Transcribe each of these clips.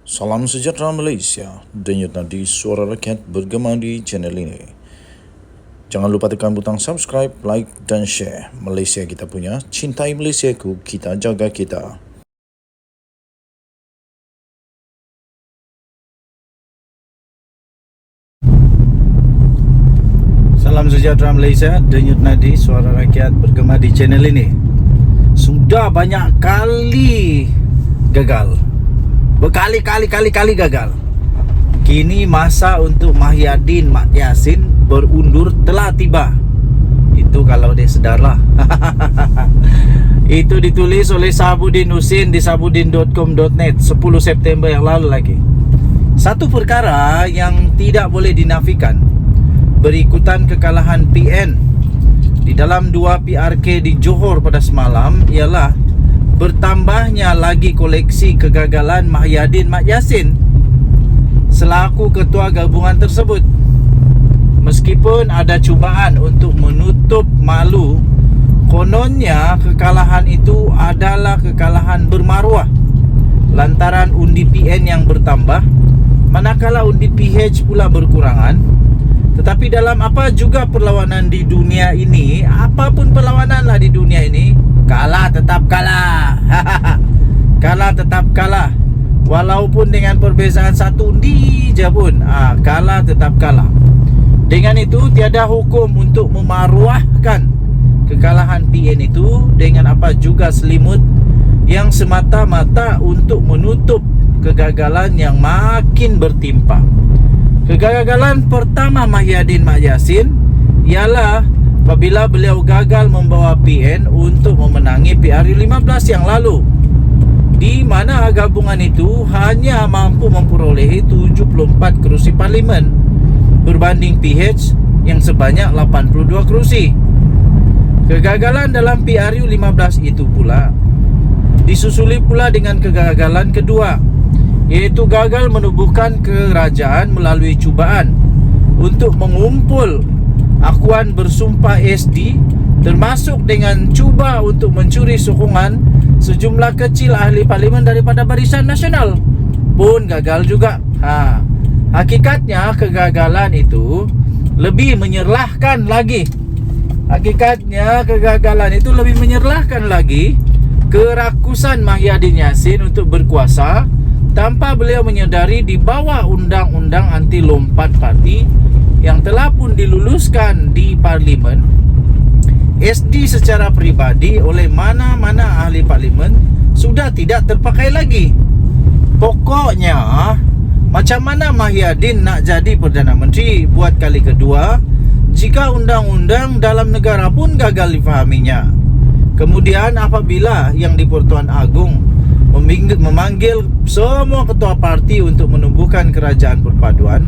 Salam sejahtera Malaysia, denyut nadi suara rakyat bergema di channel ini. Jangan lupa tekan butang subscribe, like dan share. Malaysia kita punya, cintai Malaysiaku, kita jaga kita. Salam sejahtera Malaysia, denyut nadi suara rakyat bergema di channel ini. Sudah banyak kali gagal, berkali-kali gagal. Kini masa untuk Mahyadin Mat Yassin berundur telah tiba. Itu kalau dia sedarlah. Itu ditulis oleh Sahabudin Husin di sahabudin.com.net 10 September yang lalu lagi. Satu perkara yang tidak boleh dinafikan, berikutan kekalahan PN di dalam 2 PRK di Johor pada semalam ialah bertambahnya lagi koleksi kegagalan Mahyadin Mat Yassin selaku ketua gabungan tersebut. Meskipun ada cubaan untuk menutup malu, kononnya kekalahan itu adalah kekalahan bermaruah lantaran undi PN yang bertambah, manakala undi PH pula berkurangan. Tetapi dalam apa juga perlawanan di dunia ini, apapun perlawanan di dunia ini, kalah tetap kalah. Kalah tetap kalah. Walaupun dengan perbezaan satu undi je pun, kalah tetap kalah. Dengan itu tiada hukum untuk memaruahkan kekalahan PN itu dengan apa juga selimut yang semata-mata untuk menutup kegagalan yang makin bertimpa. Kegagalan pertama Mahyadin Mat Yassin ialah apabila beliau gagal membawa PN untuk memenangi PRU 15 yang lalu, di mana gabungan itu hanya mampu memperolehi 74 kerusi parlimen berbanding PH yang sebanyak 82 kerusi. Kegagalan dalam PRU 15 itu pula disusuli pula dengan kegagalan kedua, iaitu gagal menubuhkan kerajaan melalui cubaan untuk mengumpul akuan bersumpah SD, termasuk dengan cuba untuk mencuri sokongan sejumlah kecil ahli parlimen daripada Barisan Nasional, pun gagal juga. Hakikatnya kegagalan itu lebih menyerlahkan lagi. Kerakusan Mahyadin Yassin untuk berkuasa tanpa beliau menyedari di bawah undang-undang anti lompat parti yang telah pun diluluskan di parlimen, SD secara peribadi oleh mana-mana ahli parlimen sudah tidak terpakai lagi. Pokoknya macam mana Mahyadin nak jadi Perdana Menteri buat kali kedua jika undang-undang dalam negara pun gagal difahaminya? Kemudian apabila yang di Pertuan Agong memanggil semua ketua parti untuk menubuhkan kerajaan perpaduan,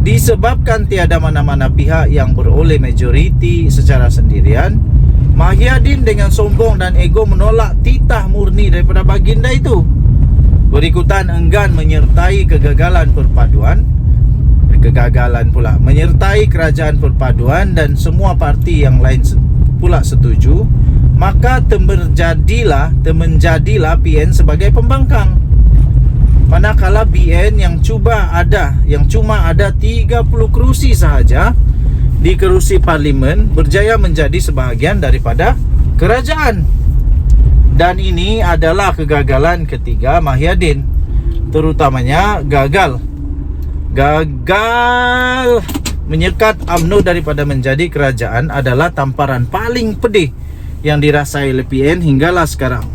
disebabkan tiada mana-mana pihak yang beroleh majoriti secara sendirian, Mahyadin dengan sombong dan ego menolak titah murni daripada baginda itu. Berikutan enggan menyertai menyertai kerajaan perpaduan dan semua parti yang lain pula setuju, maka temenjadilah PN sebagai pembangkang. Manakala BN yang cuma ada 30 kerusi sahaja di kerusi parlimen berjaya menjadi sebahagian daripada kerajaan. Dan ini adalah kegagalan ketiga Mahyadin, terutamanya gagal menyekat UMNO daripada menjadi kerajaan adalah tamparan paling pedih yang dirasai oleh PN hinggalah sekarang.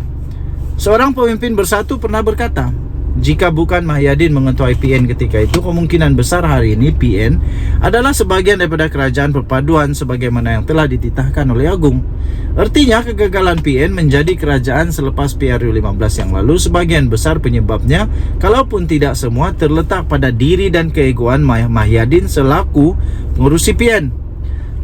Seorang pemimpin bersatu pernah berkata, jika bukan Mahyadin mengetuai PN ketika itu, kemungkinan besar hari ini PN adalah sebagian daripada kerajaan perpaduan sebagaimana yang telah dititahkan oleh Agong. Artinya kegagalan PN menjadi kerajaan selepas PRU 15 yang lalu, sebagian besar penyebabnya, kalaupun tidak semua, terletak pada diri dan keegoan Mahyadin selaku pengurusi PN.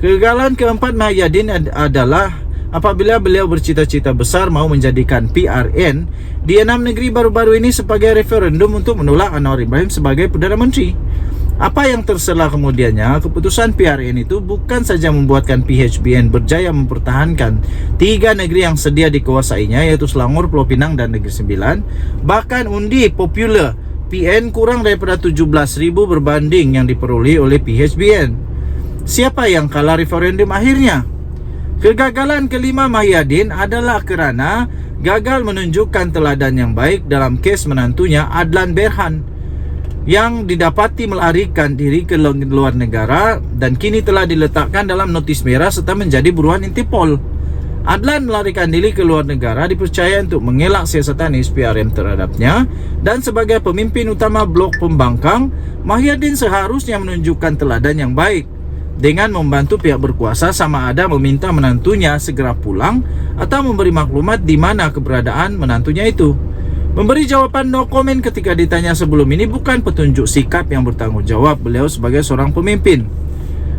Kegagalan keempat Mahyadin adalah apabila beliau bercita-cita besar mau menjadikan PRN di 6 negeri baru-baru ini sebagai referendum untuk menolak Anwar Ibrahim sebagai Perdana Menteri. Apa yang terselah kemudiannya, keputusan PRN itu bukan saja membuatkan PHBN berjaya mempertahankan 3 negeri yang sedia dikuasainya, yaitu Selangor, Pulau Pinang dan Negeri Sembilan. Bahkan undi popular PN kurang daripada 17,000 berbanding yang diperoleh oleh PHBN. Siapa yang kalah referendum akhirnya? Kegagalan kelima Mahyadin adalah kerana gagal menunjukkan teladan yang baik dalam kes menantunya Adlan Berhan yang didapati melarikan diri ke luar negara dan kini telah diletakkan dalam notis merah serta menjadi buruan Interpol. Adlan melarikan diri ke luar negara dipercaya untuk mengelak siasatan SPRM terhadapnya, dan sebagai pemimpin utama blok pembangkang, Mahyadin seharusnya menunjukkan teladan yang baik dengan membantu pihak berkuasa sama ada meminta menantunya segera pulang atau memberi maklumat di mana keberadaan menantunya itu. Memberi jawapan no comment ketika ditanya sebelum ini bukan petunjuk sikap yang bertanggungjawab beliau sebagai seorang pemimpin.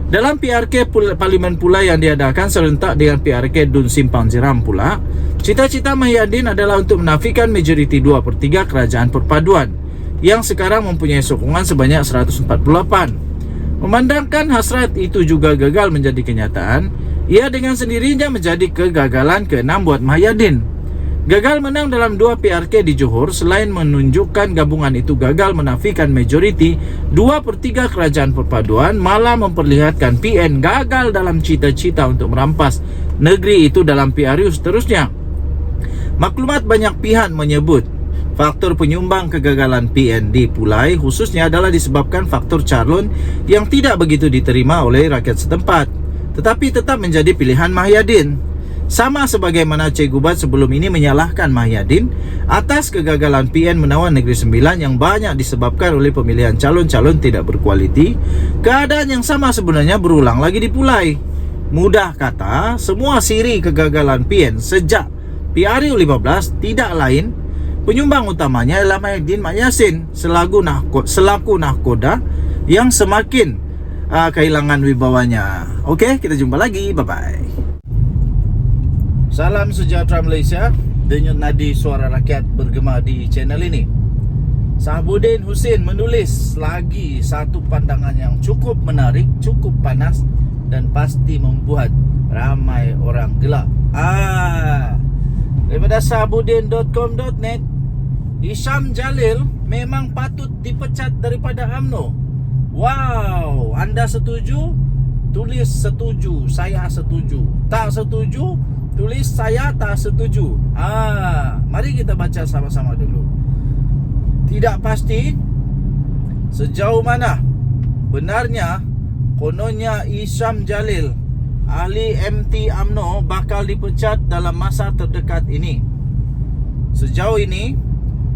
Dalam PRK Parlimen pula yang diadakan serentak dengan PRK Dun Simpang Jeram pula, cita-cita Mahyadin adalah untuk menafikan majoriti 2/3 kerajaan perpaduan yang sekarang mempunyai sokongan sebanyak 148. Memandangkan hasrat itu juga gagal menjadi kenyataan, ia dengan sendirinya menjadi kegagalan ke-6 buat Mahyadin. Gagal menang dalam 2 PRK di Johor selain menunjukkan gabungan itu gagal menafikan majoriti 2/3 kerajaan perpaduan, malah memperlihatkan PN gagal dalam cita-cita untuk merampas negeri itu dalam PRU seterusnya. Maklumat banyak pihak menyebut faktor penyumbang kegagalan PN di Pulai khususnya adalah disebabkan faktor calon yang tidak begitu diterima oleh rakyat setempat, tetapi tetap menjadi pilihan Mahyadin. Sama sebagaimana Cikgu Bat sebelum ini menyalahkan Mahyadin atas kegagalan PN menawan Negeri Sembilan yang banyak disebabkan oleh pemilihan calon-calon tidak berkualiti, keadaan yang sama sebenarnya berulang lagi di Pulai. Mudah kata, semua siri kegagalan PN sejak PRU 15 tidak lain, penyumbang utamanya adalah Mahyadin Mat Yassin selaku nahkoda yang semakin kehilangan wibawanya. Okey, kita jumpa lagi. Bye-bye. Salam sejahtera Malaysia. Denyut nadi suara rakyat bergema di channel ini. Sahabuddin Hussein menulis lagi satu pandangan yang cukup menarik, cukup panas dan pasti membuat ramai orang gelak. Daripada sahabuddin.com.net, Hisham Jalil memang patut dipecat daripada UMNO. Wow, anda setuju? Tulis setuju, saya setuju. Tak setuju? Tulis saya tak setuju. Mari kita baca sama-sama dulu. Tidak pasti sejauh mana benarnya kononnya Hisham Jalil, ahli MT UMNO, bakal dipecat dalam masa terdekat ini. Sejauh ini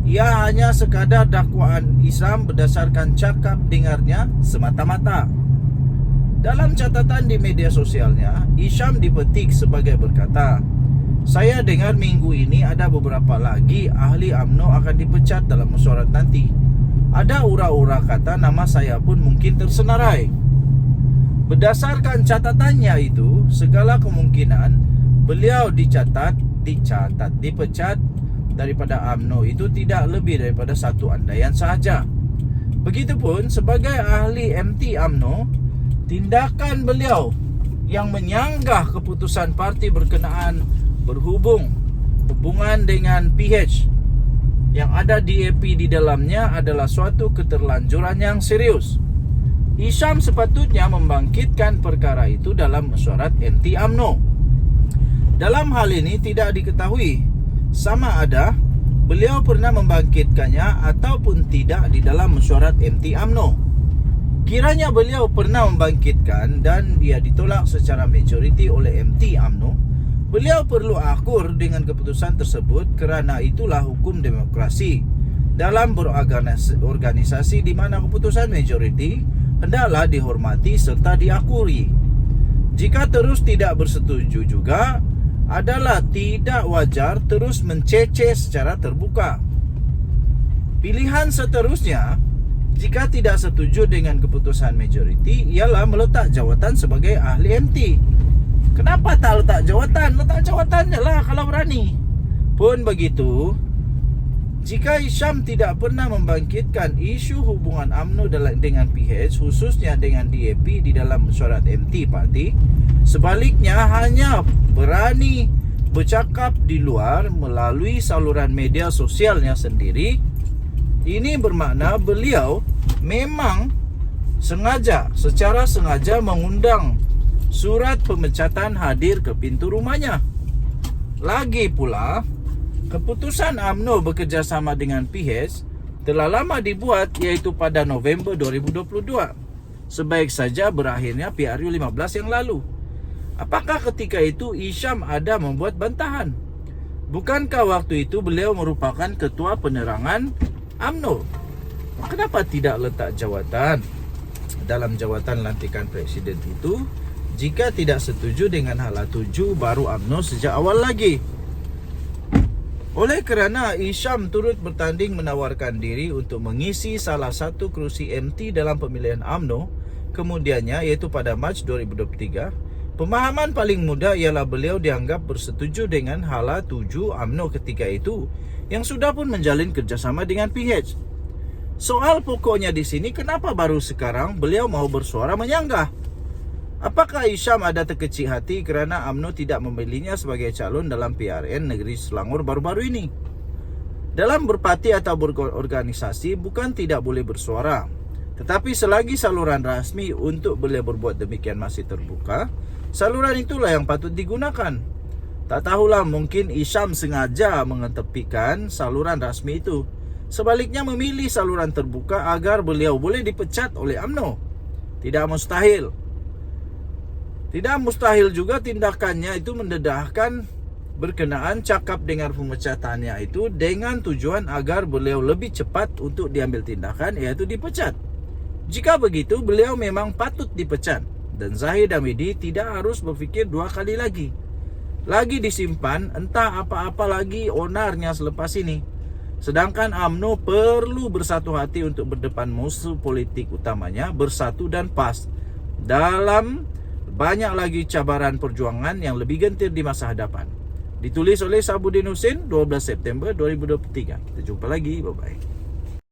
ia hanya sekadar dakwaan Islam berdasarkan cakap dengarnya semata-mata. Dalam catatan di media sosialnya, Hisham dipetik sebagai berkata, "Saya dengar minggu ini ada beberapa lagi ahli UMNO akan dipecat dalam mesyuarat nanti. Ada ura-ura kata nama saya pun mungkin tersenarai." Berdasarkan catatannya itu, segala kemungkinan beliau dipecat daripada UMNO itu tidak lebih daripada satu andaian sahaja. Begitupun sebagai ahli MT UMNO, tindakan beliau yang menyanggah keputusan parti berkenaan hubungan dengan PH yang ada DAP di dalamnya adalah suatu keterlanjuran yang serius. Hisham sepatutnya membangkitkan perkara itu dalam mesyuarat MT UMNO. Dalam hal ini tidak diketahui sama ada beliau pernah membangkitkannya ataupun tidak di dalam mesyuarat MT UMNO. Kiranya beliau pernah membangkitkan dan dia ditolak secara majoriti oleh MT UMNO, beliau perlu akur dengan keputusan tersebut kerana itulah hukum demokrasi dalam berorganisasi di mana keputusan majoriti hendaklah dihormati serta diakuri. Jika terus tidak bersetuju juga adalah tidak wajar terus menceceh secara terbuka. Pilihan seterusnya, jika tidak setuju dengan keputusan majoriti, ialah meletak jawatan sebagai ahli MT. Kenapa tak letak jawatan? Letak jawatannya lah kalau berani. Pun begitu, jika Hisham tidak pernah membangkitkan isu hubungan UMNO dengan PH, khususnya dengan DAP di dalam mesyuarat MT parti, sebaliknya hanya berani bercakap di luar melalui saluran media sosialnya sendiri, Ini bermakna beliau memang secara sengaja mengundang surat pemecatan hadir ke pintu rumahnya. Lagi pula, keputusan UMNO bekerjasama dengan PH telah lama dibuat, iaitu pada November 2022. Sebaik saja berakhirnya PRU 15 yang lalu. Apakah ketika itu Hisham ada membuat bantahan? Bukankah waktu itu beliau merupakan ketua penerangan UMNO? Kenapa tidak letak jawatan dalam jawatan lantikan presiden itu jika tidak setuju dengan hala tuju baru UMNO sejak awal lagi? Oleh kerana Hisham turut bertanding menawarkan diri untuk mengisi salah satu kerusi MT dalam pemilihan UMNO kemudiannya, iaitu pada Mac 2023, pemahaman paling mudah ialah beliau dianggap bersetuju dengan hala tuju UMNO ketika itu yang sudah pun menjalin kerjasama dengan PH. Soal pokoknya di sini, kenapa baru sekarang beliau mau bersuara menyanggah? Apakah Hisham ada terkecil hati kerana UMNO tidak memilihnya sebagai calon dalam PRN negeri Selangor baru-baru ini? Dalam berparti atau berorganisasi bukan tidak boleh bersuara, tetapi selagi saluran rasmi untuk beliau berbuat demikian masih terbuka, saluran itulah yang patut digunakan. Tak tahulah, mungkin Hisham sengaja mengetepikan saluran rasmi itu, sebaliknya memilih saluran terbuka agar beliau boleh dipecat oleh UMNO. Tidak mustahil. Tidak mustahil juga tindakannya itu mendedahkan berkenaan cakap dengan pemecatannya itu dengan tujuan agar beliau lebih cepat untuk diambil tindakan, iaitu dipecat. Jika begitu, beliau memang patut dipecat dan Zahid Hamidi tidak harus berfikir dua kali lagi. Lagi disimpan entah apa-apa lagi onarnya selepas ini. Sedangkan UMNO perlu bersatu hati untuk berdepan musuh politik utamanya, bersatu dan pas dalam banyak lagi cabaran perjuangan yang lebih gentir di masa hadapan. Ditulis oleh Sabuddin Husin, 12 September 2023. Kita jumpa lagi, bye-bye.